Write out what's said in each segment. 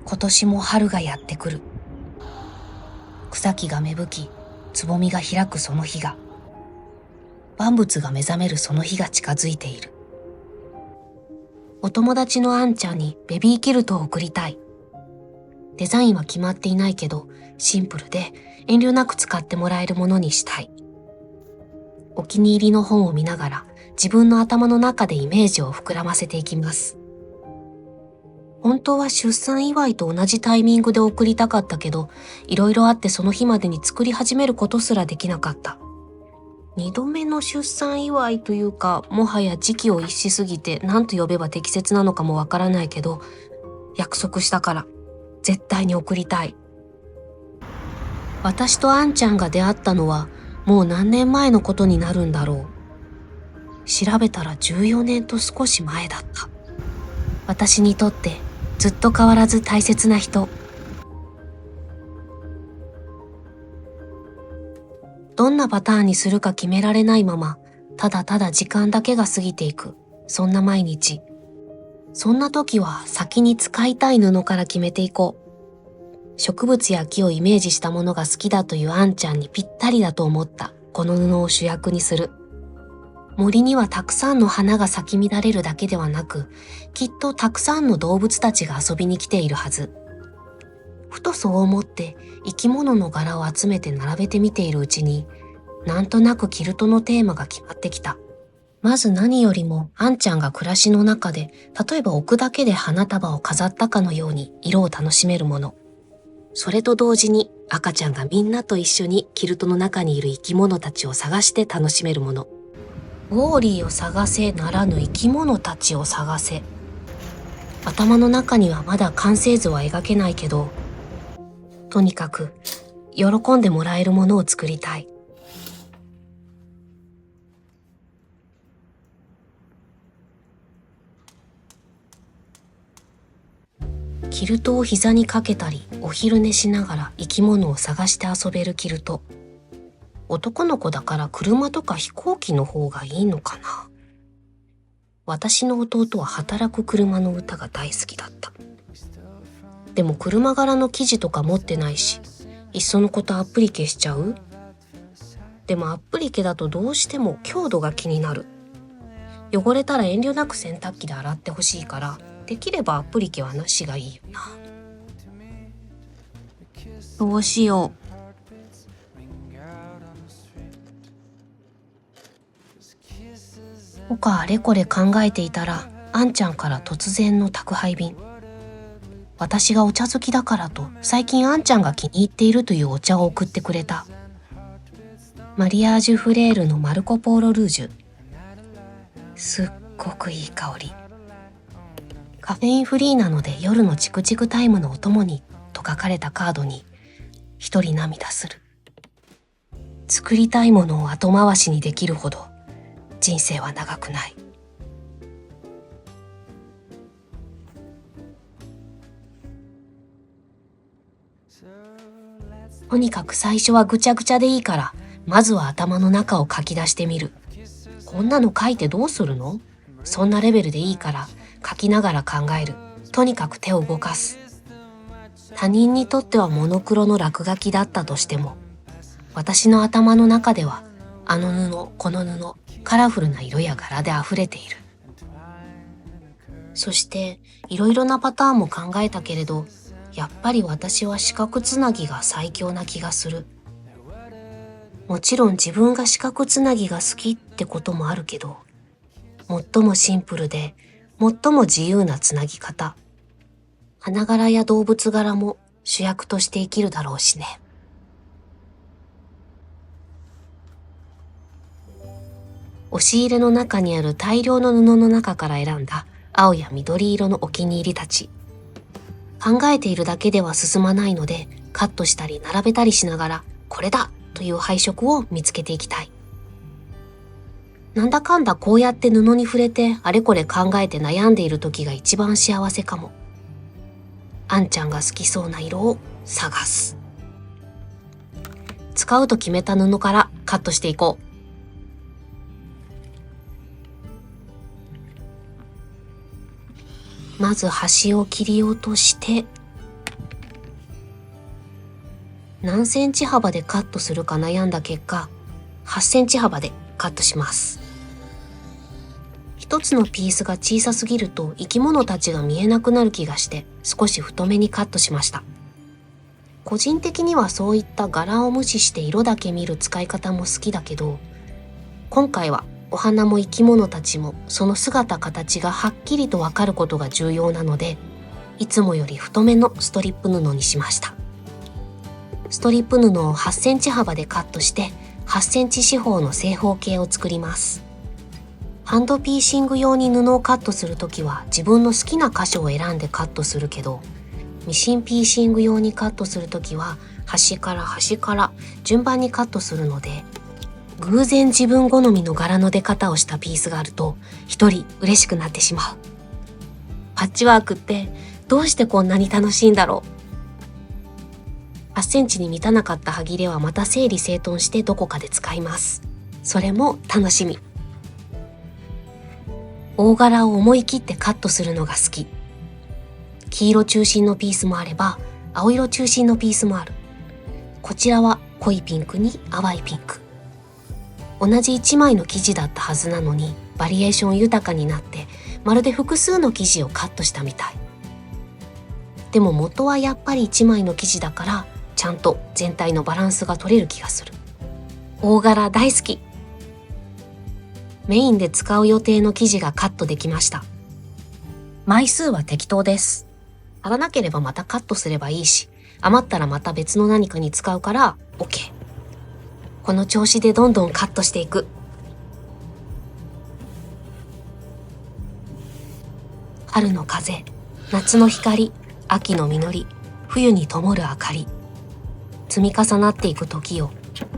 今年も春がやってくる。草木が芽吹き、つぼみが開くその日が、万物が目覚めるその日が近づいている。お友達のあんちゃんにベビーキルトを贈りたい。デザインは決まっていないけど、シンプルで遠慮なく使ってもらえるものにしたい。お気に入りの本を見ながら自分の頭の中でイメージを膨らませていきます。本当は出産祝いと同じタイミングで贈りたかったけど、いろいろあってその日までに作り始めることすらできなかった。二度目の出産祝いというか、もはや時期を逸しすぎて何と呼べば適切なのかもわからないけど、約束したから絶対に贈りたい。私とあんちゃんが出会ったのはもう何年前のことになるんだろう。調べたら14年と少し前だった。私にとってずっと変わらず大切な人。どんなパターンにするか決められないまま、ただただ時間だけが過ぎていく。そんな毎日。そんな時は先に使いたい布から決めていこう。植物や木をイメージしたものが好きだというあんちゃんにぴったりだと思ったこの布を主役にする。森にはたくさんの花が咲き乱れるだけではなく、きっとたくさんの動物たちが遊びに来ているはず。ふとそう思って生き物の柄を集めて並べてみているうちに、なんとなくキルトのテーマが決まってきた。まず何よりもあんちゃんが暮らしの中で、例えば置くだけで花束を飾ったかのように色を楽しめるもの。それと同時に赤ちゃんがみんなと一緒にキルトの中にいる生き物たちを探して楽しめるもの。ウォーリーを探せならぬ生き物たちを探せ。頭の中にはまだ完成図は描けないけど、とにかく喜んでもらえるものを作りたい。キルトを膝にかけたりお昼寝しながら生き物を探して遊べるキルト。男の子だから車とか飛行機の方がいいのかな。私の弟は働く車の歌が大好きだった。でも車柄の生地とか持ってないし、いっそのことアップリケしちゃう？でもアップリケだとどうしても強度が気になる。汚れたら遠慮なく洗濯機で洗ってほしいから、できればアップリケはなしがいいよな。どうしよう。他あれこれ考えていたら、あんちゃんから突然の宅配便。私がお茶好きだからと最近あんちゃんが気に入っているというお茶を送ってくれた。マリアージュフレールのマルコポーロルージュ。すっごくいい香り。カフェインフリーなので夜のチクチクタイムのお供にと書かれたカードに一人涙する。作りたいものを後回しにできるほど人生は長くない。とにかく最初はぐちゃぐちゃでいいから、まずは頭の中を書き出してみる。こんなの書いてどうするの？そんなレベルでいいから書きながら考える。とにかく手を動かす。他人にとってはモノクロの落書きだったとしても、私の頭の中ではあの布、この布、カラフルな色や柄で溢れている。そしていろいろなパターンも考えたけれど、やっぱり私は四角つなぎが最強な気がする。もちろん自分が四角つなぎが好きってこともあるけど、最もシンプルで最も自由なつなぎ方。花柄や動物柄も主役として生きるだろうしね。押し入れの中にある大量の布の中から選んだ青や緑色のお気に入りたち。考えているだけでは進まないので、カットしたり並べたりしながら、これだという配色を見つけていきたい。なんだかんだこうやって布に触れてあれこれ考えて悩んでいる時が一番幸せかも。あんちゃんが好きそうな色を探す。使うと決めた布からカットしていこう。まず端を切り落として何センチ幅でカットするか悩んだ結果、8センチ幅でカットします。一つのピースが小さすぎると生き物たちが見えなくなる気がして少し太めにカットしました。個人的にはそういった柄を無視して色だけ見る使い方も好きだけど、今回はお花も生き物たちもその姿形がはっきりとわかることが重要なので、いつもより太めのストリップ布にしました。ストリップ布を8センチ幅でカットして8センチ四方の正方形を作ります。ハンドピーシング用に布をカットするときは自分の好きな箇所を選んでカットするけど、ミシンピーシング用にカットするときは端から端から順番にカットするので、偶然自分好みの柄の出方をしたピースがあると一人嬉しくなってしまう。パッチワークってどうしてこんなに楽しいんだろう。8センチに満たなかった端切れはまた整理整頓してどこかで使います。それも楽しみ。大柄を思い切ってカットするのが好き。黄色中心のピースもあれば青色中心のピースもある。こちらは濃いピンクに淡いピンク。同じ1枚の生地だったはずなのにバリエーション豊かになってまるで複数の生地をカットしたみたい。でも元はやっぱり1枚の生地だからちゃんと全体のバランスが取れる気がする。大柄大好き。メインで使う予定の生地がカットできました。枚数は適当です。足らなければまたカットすればいいし、余ったらまた別の何かに使うから OK。この調子でどんどんカットしていく。春の風、夏の光、秋の実り、冬に灯る明かり。積み重なっていく時を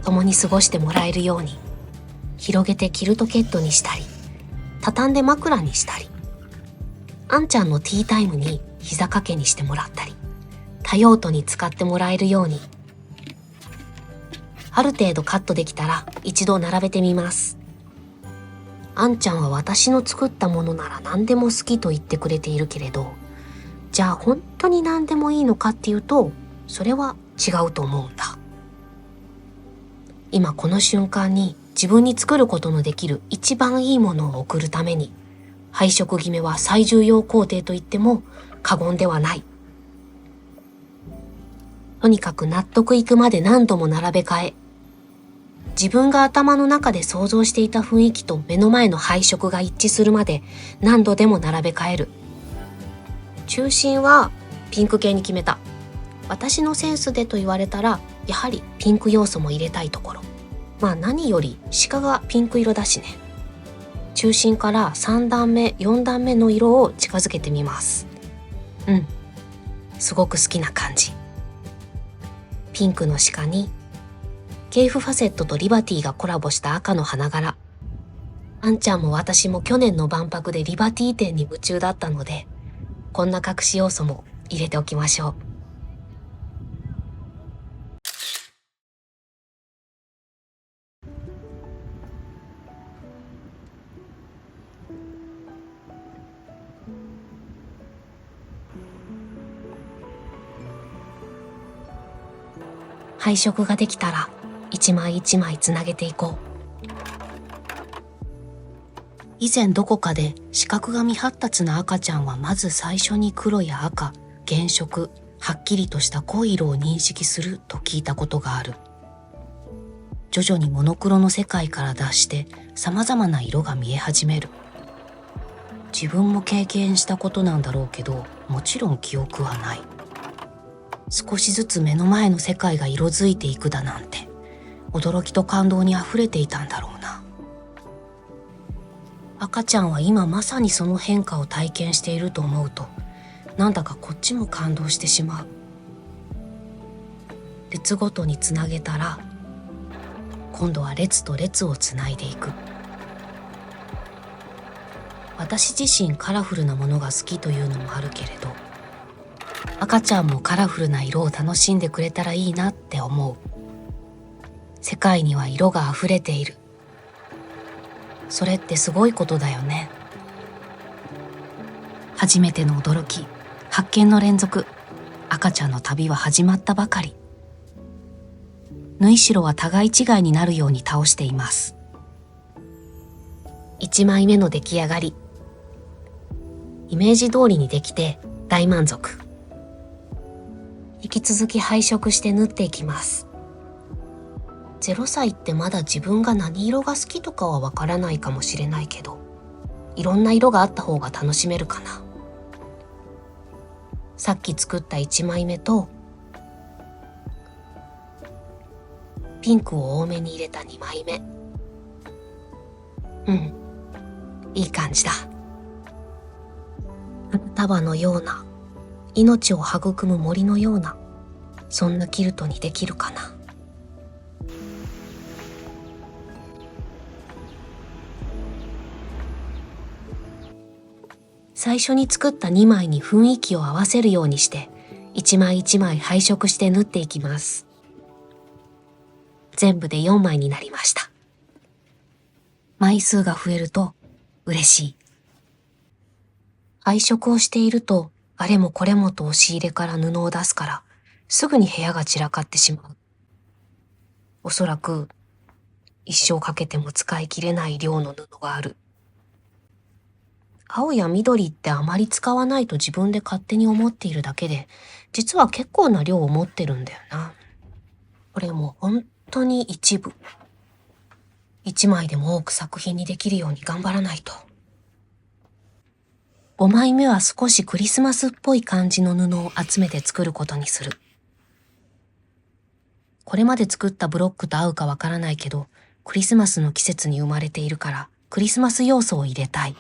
共に過ごしてもらえるように、広げてキルトケットにしたり、畳んで枕にしたり、あんちゃんのティータイムに膝掛けにしてもらったり、多用途に使ってもらえるように。ある程度カットできたら一度並べてみます。あんちゃんは私の作ったものなら何でも好きと言ってくれているけれど、じゃあ本当に何でもいいのかっていうと、それは違うと思うんだ。今この瞬間に自分に作ることのできる一番いいものを送るために、配色決めは最重要工程と言っても過言ではない。とにかく納得いくまで何度も並べ替え、自分が頭の中で想像していた雰囲気と目の前の配色が一致するまで何度でも並べ替える。中心はピンク系に決めた。私のセンスでと言われたら、やはりピンク要素も入れたいところ。まあ何より鹿がピンク色だしね。中心から3段目、4段目の色を近づけてみます。すごく好きな感じ。ピンクの鹿に、ケイフファセットとリバティがコラボした赤の花柄。あんちゃんも私も去年の万博でリバティ展に夢中だったので、こんな隠し要素も入れておきましょう。配色ができたら一枚一枚つなげていこう。以前どこかで視覚が未発達な赤ちゃんはまず最初に黒や赤、原色、はっきりとした濃い色を認識すると聞いたことがある。徐々にモノクロの世界から脱して様々な色が見え始める。自分も経験したことなんだろうけど、もちろん記憶はない。少しずつ目の前の世界が色づいていくだなんて、驚きと感動にあふれていたんだろうな。赤ちゃんは今まさにその変化を体験していると思うと、なんだかこっちも感動してしまう。列ごとにつなげたら、今度は列と列をつないでいく。私自身カラフルなものが好きというのもあるけれど、赤ちゃんもカラフルな色を楽しんでくれたらいいなって思う。世界には色があふれている。それってすごいことだよね。初めての驚き、発見の連続。赤ちゃんの旅は始まったばかり。縫い代は互い違いになるように倒しています。1枚目の出来上がり。イメージ通りにできて大満足。引き続き配色して縫っていきます。0歳ってまだ自分が何色が好きとかはわからないかもしれないけど、いろんな色があった方が楽しめるかな。さっき作った1枚目とピンクを多めに入れた2枚目。いい感じだ。束のような、命を育む森のような、そんなキルトにできるかな。最初に作った2枚に雰囲気を合わせるようにして、1枚1枚配色して縫っていきます。全部で4枚になりました。枚数が増えると嬉しい。配色をしていると、あれもこれもと押し入れから布を出すから、すぐに部屋が散らかってしまう。おそらく、一生かけても使い切れない量の布がある。青や緑ってあまり使わないと自分で勝手に思っているだけで、実は結構な量を持ってるんだよな。これも本当に一部。1枚でも多く作品にできるように頑張らないと。5枚目は少しクリスマスっぽい感じの布を集めて作ることにする。これまで作ったブロックと合うかわからないけど、クリスマスの季節に生まれているからクリスマス要素を入れたい。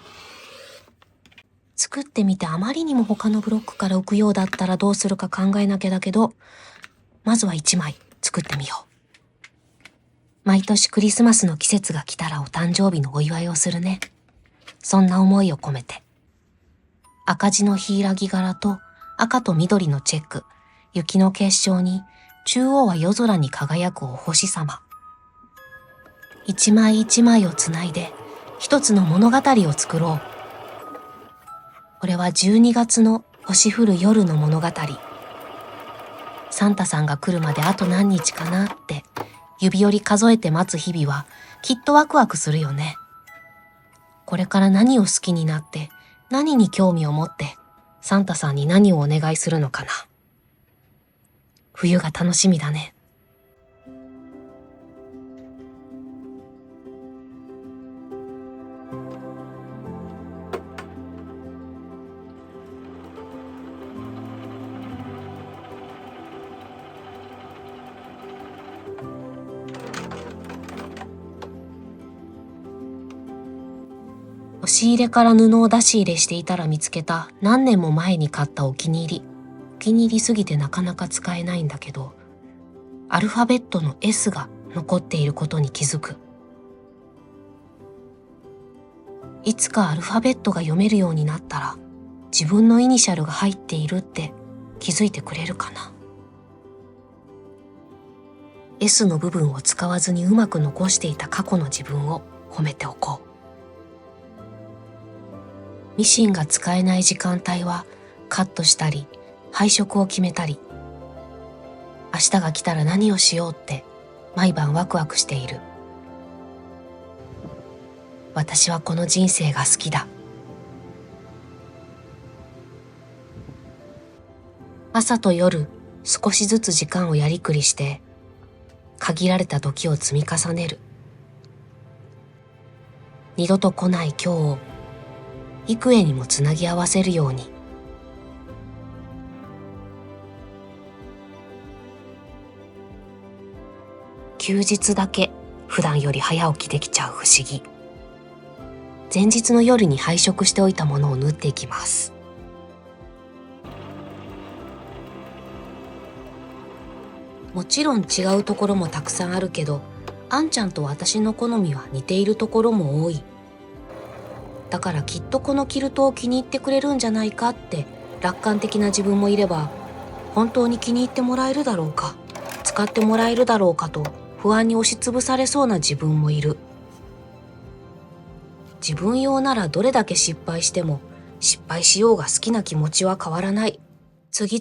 作ってみてあまりにも他のブロックから浮くようだったらどうするか考えなきゃだけど、まずは1枚作ってみよう。毎年クリスマスの季節が来たらお誕生日のお祝いをするね。そんな思いを込めて。赤地のヒイラギ柄と赤と緑のチェック、雪の結晶に中央は夜空に輝くお星様。一枚一枚をつないで一つの物語を作ろう。これは12月の星降る夜の物語。サンタさんが来るまであと何日かなって指折り数えて待つ日々はきっとワクワクするよね。これから何を好きになって何に興味を持ってサンタさんに何をお願いするのかな。冬が楽しみだね。押し入れから布を出し入れしていたら見つけた何年も前に買ったお気に入り。お気に入りすぎてなかなか使えないんだけど、アルファベットの S が残っていることに気づく。いつかアルファベットが読めるようになったら、自分のイニシャルが入っているって気づいてくれるかな。S の部分を使わずにうまく残していた過去の自分を褒めておこう。ミシンが使えない時間帯はカットしたり配色を決めたり、明日が来たら何をしようって毎晩ワクワクしている。私はこの人生が好きだ。朝と夜少しずつ時間をやりくりして限られた時を積み重ねる。二度と来ない今日を幾重にもつなぎ合わせるように。休日だけ普段より早起きできちゃう不思議。前日の夜に配色しておいたものを縫っていきます。もちろん違うところもたくさんあるけど、あんちゃんと私の好みは似ているところも多い。だからきっとこのキルトを気に入ってくれるんじゃないかって楽観的な自分もいれば、本当に気に入ってもらえるだろうか、使ってもらえるだろうかと不安に押しつぶされそうな自分もいる。自分用ならどれだけ失敗しても失敗しようが好きな気持ちは変わらない。次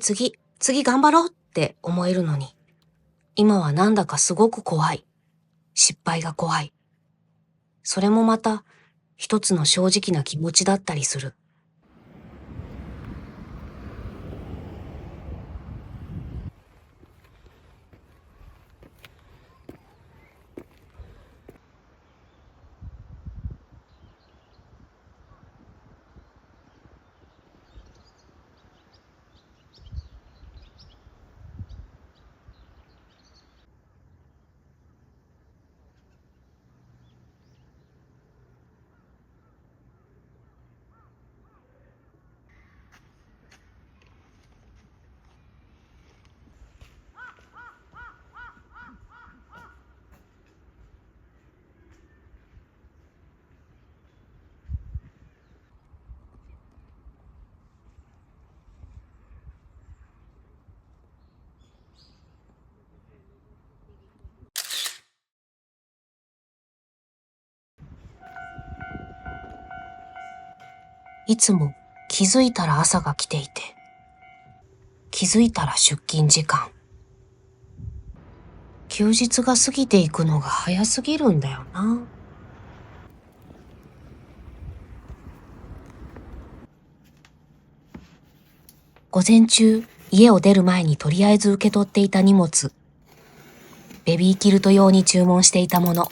頑張ろうって思えるのに。今はなんだかすごく怖い。失敗が怖い。それもまた一つの正直な気持ちだったりする。いつも気づいたら朝が来ていて、気づいたら出勤時間。休日が過ぎていくのが早すぎるんだよな。午前中、家を出る前にとりあえず受け取っていた荷物。ベビーキルト用に注文していたもの。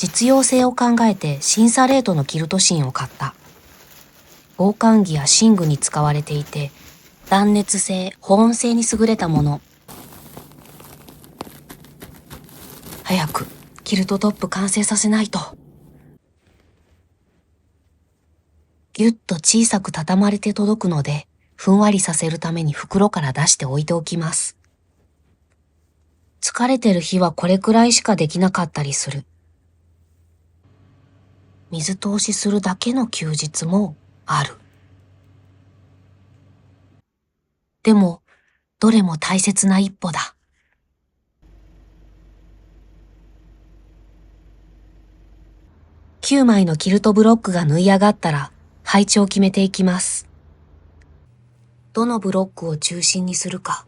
実用性を考えて審査レートのキルト芯を買った。防寒着や寝具に使われていて、断熱性、保温性に優れたもの。早くキルトトップ完成させないと。ぎゅっと小さく畳まれて届くので、ふんわりさせるために袋から出して置いておきます。疲れてる日はこれくらいしかできなかったりする。水通しするだけの休日もある。でも、どれも大切な一歩だ。9枚のキルトブロックが縫い上がったら、配置を決めていきます。どのブロックを中心にするか、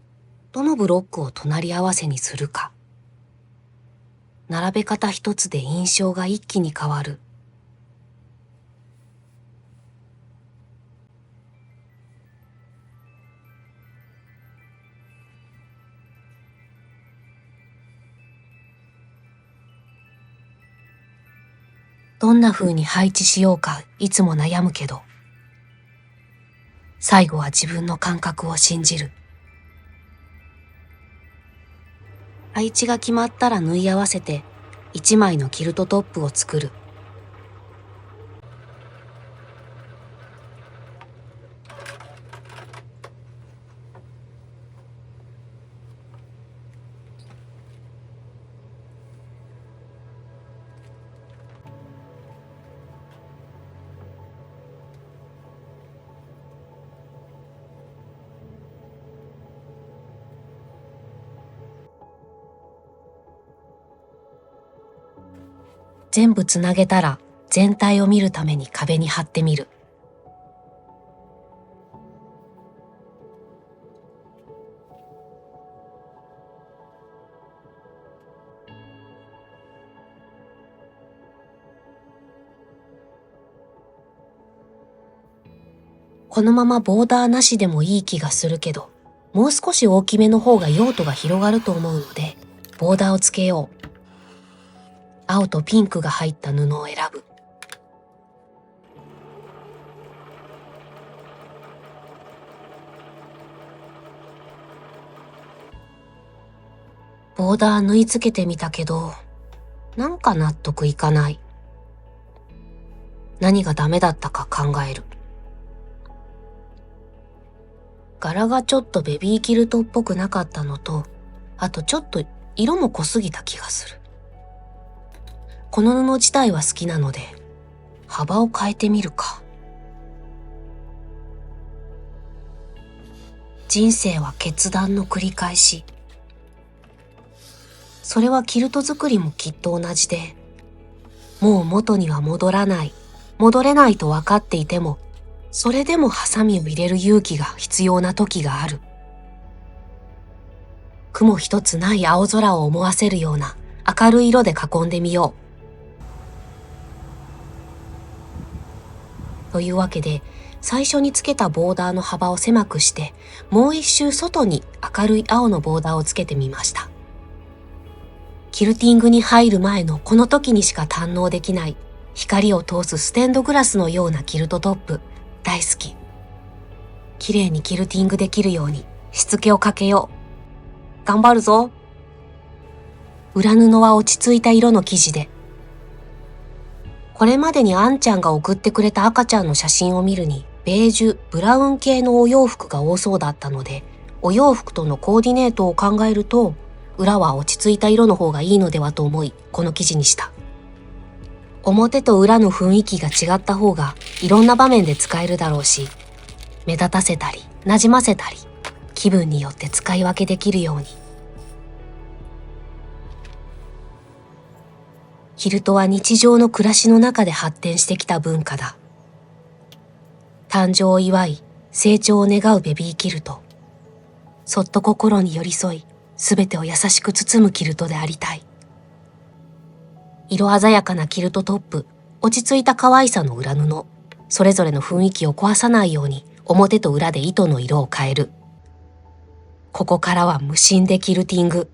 どのブロックを隣り合わせにするか。並べ方一つで印象が一気に変わる。どんな風に配置しようかいつも悩むけど、最後は自分の感覚を信じる。配置が決まったら縫い合わせて1枚のキルトトップを作る。全部つなげたら全体を見るために壁に貼ってみる。このままボーダーなしでもいい気がするけど、もう少し大きめの方が用途が広がると思うので、ボーダーをつけよう。青とピンクが入った布を選ぶ。ボーダー縫い付けてみたけど、なんか納得いかない。何がダメだったか考える。柄がちょっとベビーキルトっぽくなかったのと、あとちょっと色も濃すぎた気がする。この布自体は好きなので、幅を変えてみるか。人生は決断の繰り返し。それはキルト作りもきっと同じで、もう元には戻らない、戻れないと分かっていても、それでもハサミを入れる勇気が必要な時がある。雲一つない青空を思わせるような明るい色で囲んでみよう。というわけで、最初につけたボーダーの幅を狭くして、もう一周外に明るい青のボーダーをつけてみました。キルティングに入る前のこの時にしか堪能できない光を通すステンドグラスのようなキルトトップ、大好き。綺麗にキルティングできるようにしつけをかけよう。頑張るぞ。裏布は落ち着いた色の生地で。これまでにあんちゃんが送ってくれた赤ちゃんの写真を見るに、ベージュ、ブラウン系のお洋服が多そうだったので、お洋服とのコーディネートを考えると、裏は落ち着いた色の方がいいのではと思い、この生地にした。表と裏の雰囲気が違った方がいろんな場面で使えるだろうし、目立たせたり、馴染ませたり、気分によって使い分けできるように。キルトは日常の暮らしの中で発展してきた文化だ。誕生を祝い、成長を願うベビーキルト。そっと心に寄り添い、すべてを優しく包むキルトでありたい。色鮮やかなキルトトップ、落ち着いた可愛さの裏布、それぞれの雰囲気を壊さないように表と裏で糸の色を変える。ここからは無心でキルティング。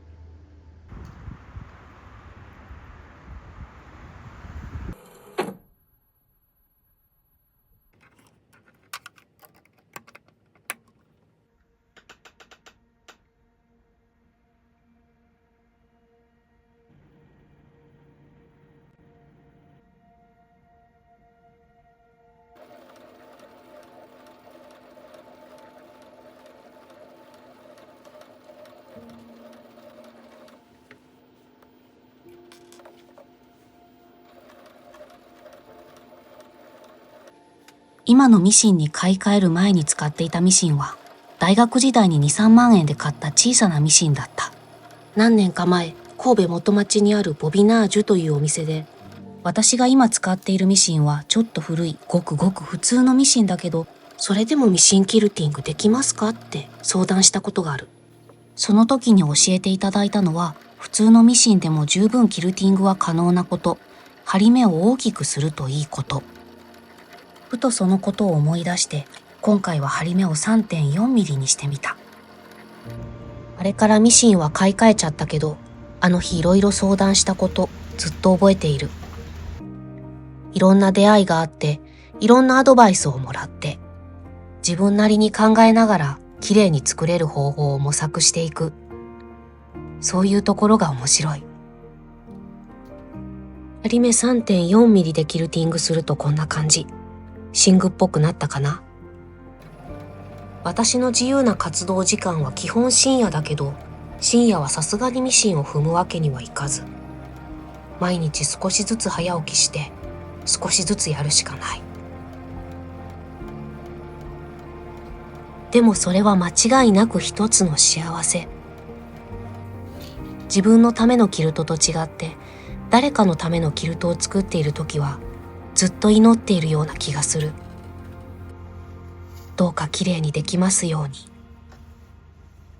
今のミシンに買い替える前に使っていたミシンは、大学時代に2、3万円で買った小さなミシンだった。何年か前、神戸元町にあるボビナージュというお店で、私が今使っているミシンはちょっと古い、ごくごく普通のミシンだけど、それでもミシンキルティングできますかって相談したことがある。その時に教えていただいたのは、普通のミシンでも十分キルティングは可能なこと、針目を大きくするといいこと。ふとそのことを思い出して、今回は針目を 3.4 ミリにしてみた。あれからミシンは買い替えちゃったけど、あの日いろいろ相談したこと、ずっと覚えている。いろんな出会いがあって、いろんなアドバイスをもらって、自分なりに考えながら綺麗に作れる方法を模索していく。そういうところが面白い。針目 3.4 ミリでキルティングするとこんな感じ。寝具っぽくなったかな。私の自由な活動時間は基本深夜だけど、深夜はさすがにミシンを踏むわけにはいかず、毎日少しずつ早起きして少しずつやるしかない。でもそれは間違いなく一つの幸せ。自分のためのキルトと違って誰かのためのキルトを作っているときはずっと祈っているような気がする。どうか綺麗にできますように。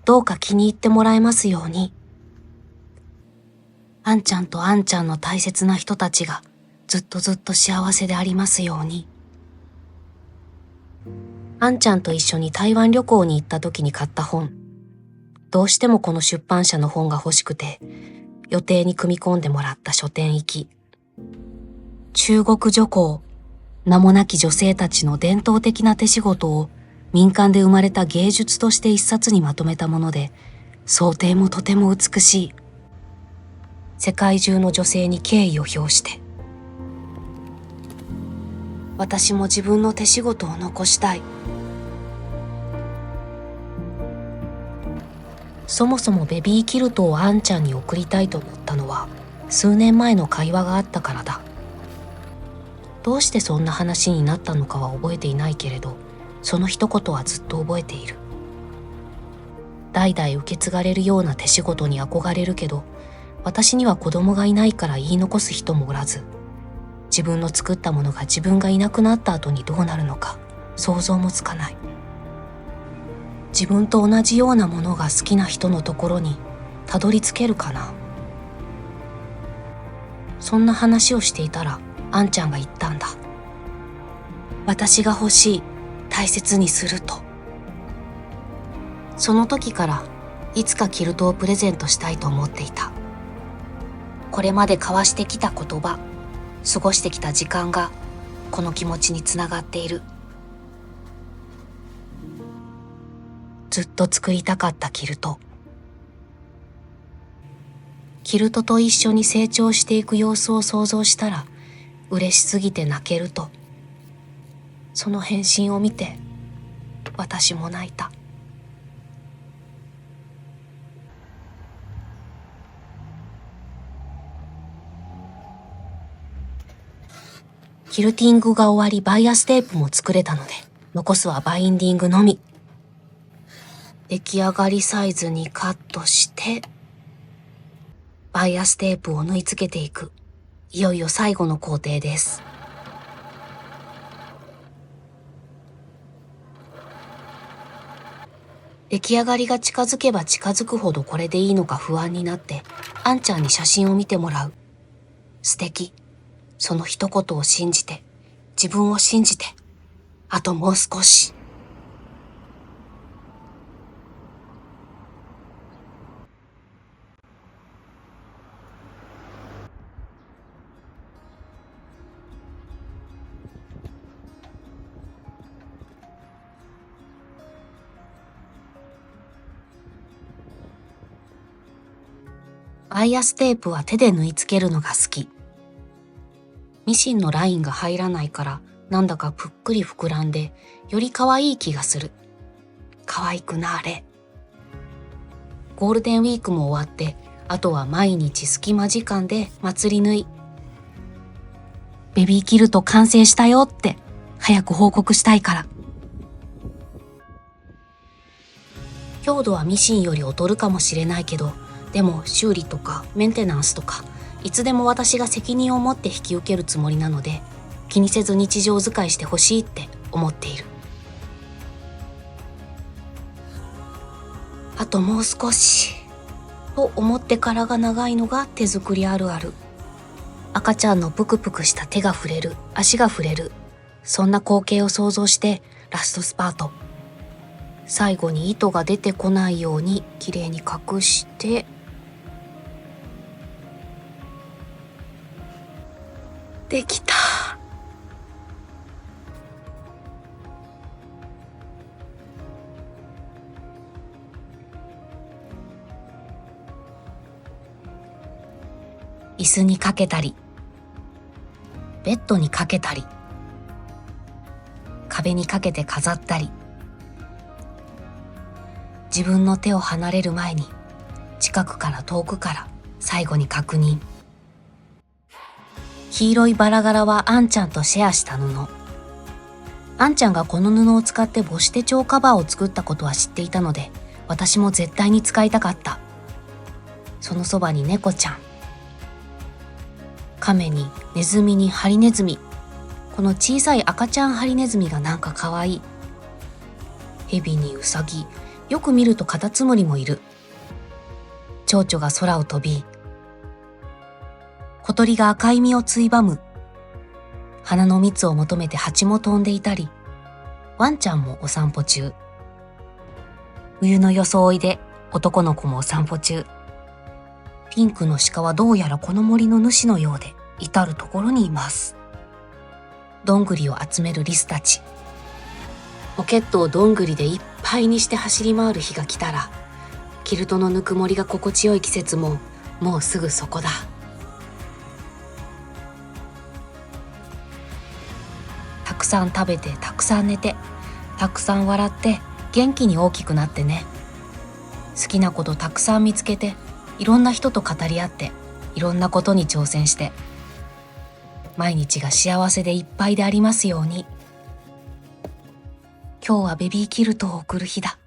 どうか気に入ってもらえますように。あんちゃんとあんちゃんの大切な人たちがずっとずっと幸せでありますように。あんちゃんと一緒に台湾旅行に行った時に買った本。どうしてもこの出版社の本が欲しくて、予定に組み込んでもらった書店行き。中国女工、名もなき女性たちの伝統的な手仕事を民間で生まれた芸術として一冊にまとめたもので、装丁もとても美しい。世界中の女性に敬意を表して。私も自分の手仕事を残したい。そもそもベビーキルトをあんちゃんに送りたいと思ったのは、数年前の会話があったからだ。どうしてそんな話になったのかは覚えていないけれど、その一言はずっと覚えている。代々受け継がれるような手仕事に憧れるけど、私には子供がいないから言い残す人もおらず、自分の作ったものが自分がいなくなった後にどうなるのか想像もつかない。自分と同じようなものが好きな人のところにたどり着けるかな。そんな話をしていたらあんちゃんが言ったんだ。私が欲しい、大切にすると。その時からいつかキルトをプレゼントしたいと思っていた。これまで交わしてきた言葉、過ごしてきた時間がこの気持ちにつながっている。ずっと作りたかったキルト。キルトと一緒に成長していく様子を想像したら嬉しすぎて泣けると。その返信を見て私も泣いた。キルティングが終わりバイアステープも作れたので残すはバインディングのみ。出来上がりサイズにカットしてバイアステープを縫い付けていく。いよいよ最後の工程です。出来上がりが近づけば近づくほどこれでいいのか不安になってあんちゃんに写真を見てもらう。素敵。その一言を信じて、自分を信じて、あともう少し。バイアステープは手で縫い付けるのが好き。ミシンのラインが入らないからなんだかぷっくり膨らんでより可愛い気がする。可愛くなれ。ゴールデンウィークも終わってあとは毎日隙間時間で祭り縫い。ベビーキルト完成したよって早く報告したいから。強度はミシンより劣るかもしれないけど、でも修理とかメンテナンスとかいつでも私が責任を持って引き受けるつもりなので気にせず日常使いしてほしいって思っている。あともう少しと思ってからが長いのが手作りあるある。赤ちゃんのぷくぷくした手が触れる、足が触れる、そんな光景を想像してラストスパート。最後に糸が出てこないようにきれいに隠してできた。椅子にかけたり、ベッドにかけたり、壁にかけて飾ったり、自分の手を離れる前に近くから遠くから最後に確認。黄色いバラ柄はあんちゃんとシェアした布。あんちゃんがこの布を使って母子手帳カバーを作ったことは知っていたので、私も絶対に使いたかった。そのそばに猫ちゃん。亀にネズミにハリネズミ。この小さい赤ちゃんハリネズミがなんか可愛い。蛇にウサギ。よく見るとカタツムリもいる。蝶々が空を飛び、小鳥が赤い実をついばむ。花の蜜を求めて蜂も飛んでいたり、ワンちゃんもお散歩中。冬の装いで男の子もお散歩中。ピンクの鹿はどうやらこの森の主のようで、至るところにいます。どんぐりを集めるリスたち。ポケットをどんぐりでいっぱいにして走り回る日が来たら、キルトのぬくもりが心地よい季節ももうすぐそこだ。たくさん食べて、たくさん寝て、たくさん笑って元気に大きくなってね。好きなことたくさん見つけて、いろんな人と語り合って、いろんなことに挑戦して、毎日が幸せでいっぱいでありますように。今日はベビーキルトを送る日だ。